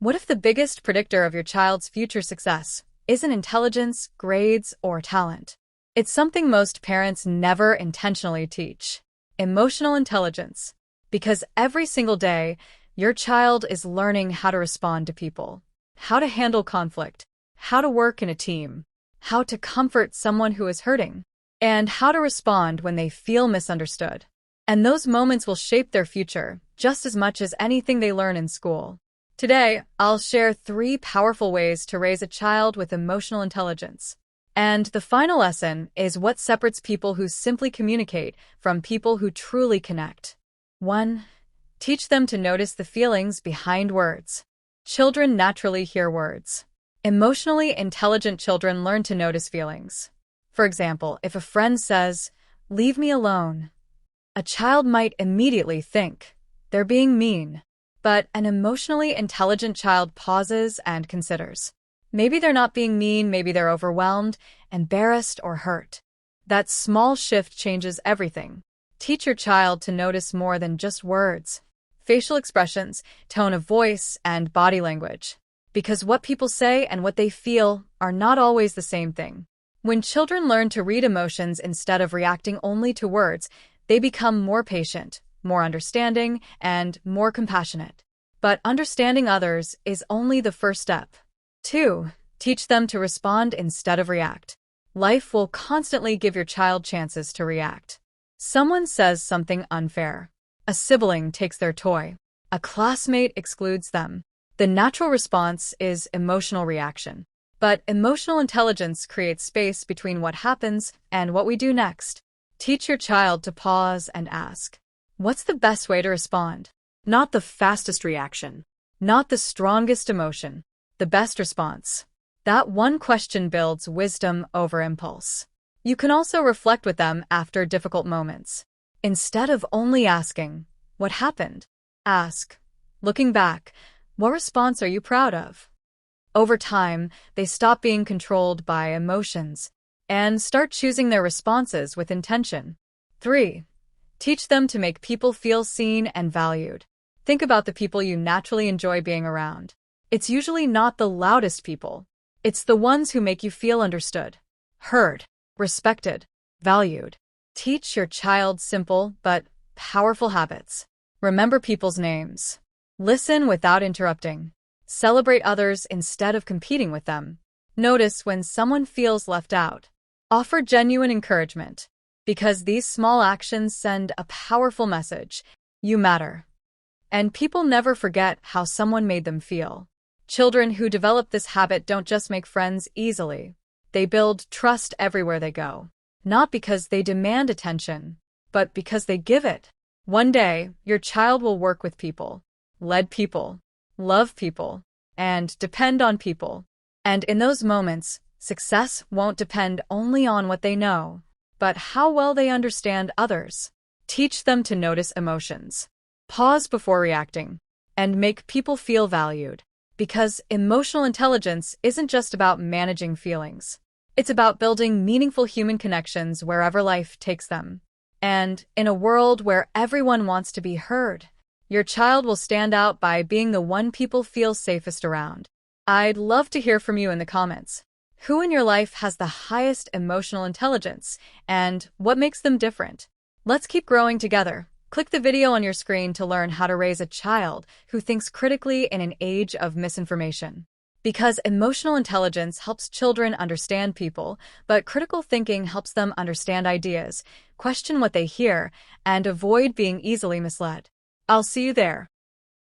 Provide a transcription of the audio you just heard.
What if the biggest predictor of your child's future success isn't intelligence, grades, or talent? It's something most parents never intentionally teach: emotional intelligence. Because every single day, your child is learning how to respond to people, how to handle conflict, how to work in a team, how to comfort someone who is hurting, and how to respond when they feel misunderstood. And those moments will shape their future just as much as anything they learn in school. Today, I'll share 3 powerful ways to raise a child with emotional intelligence. And the final lesson is what separates people who simply communicate from people who truly connect. 1. Teach them to notice the feelings behind words. Children naturally hear words. Emotionally intelligent children learn to notice feelings. For example, if a friend says, "Leave me alone," a child might immediately think, "They're being mean." But an emotionally intelligent child pauses and considers. Maybe they're not being mean, maybe they're overwhelmed, embarrassed, or hurt. That small shift changes everything. Teach your child to notice more than just words: facial expressions, tone of voice, and body language. Because what people say and what they feel are not always the same thing. When children learn to read emotions instead of reacting only to words, they become more patient, more understanding, and more compassionate. But understanding others is only the first step. 2. Teach them to respond instead of react. Life will constantly give your child chances to react. Someone says something unfair. A sibling takes their toy. A classmate excludes them. The natural response is emotional reaction. But emotional intelligence creates space between what happens and what we do next. Teach your child to pause and ask, what's the best way to respond? Not the fastest reaction, not the strongest emotion, the best response. That one question builds wisdom over impulse. You can also reflect with them after difficult moments. Instead of only asking, "What happened?" ask, looking back, "What response are you proud of?" Over time, they stop being controlled by emotions and start choosing their responses with intention. 3. Teach them to make people feel seen and valued. Think about the people you naturally enjoy being around. It's usually not the loudest people. It's the ones who make you feel understood, heard, respected, valued. Teach your child simple but powerful habits. Remember people's names. Listen without interrupting. Celebrate others instead of competing with them. Notice when someone feels left out. Offer genuine encouragement. Because these small actions send a powerful message: you matter. And people never forget how someone made them feel. Children who develop this habit don't just make friends easily. They build trust everywhere they go. Not because they demand attention, but because they give it. One day, your child will work with people, lead people, love people, and depend on people. And in those moments, success won't depend only on what they know, but how well they understand others. Teach them to notice emotions. Pause before reacting, and make people feel valued. Because emotional intelligence isn't just about managing feelings. It's about building meaningful human connections wherever life takes them. And in a world where everyone wants to be heard, your child will stand out by being the one people feel safest around. I'd love to hear from you in the comments. Who in your life has the highest emotional intelligence, and what makes them different? Let's keep growing together. Click the video on your screen to learn how to raise a child who thinks critically in an age of misinformation. Because emotional intelligence helps children understand people, but critical thinking helps them understand ideas, question what they hear, and avoid being easily misled. I'll see you there.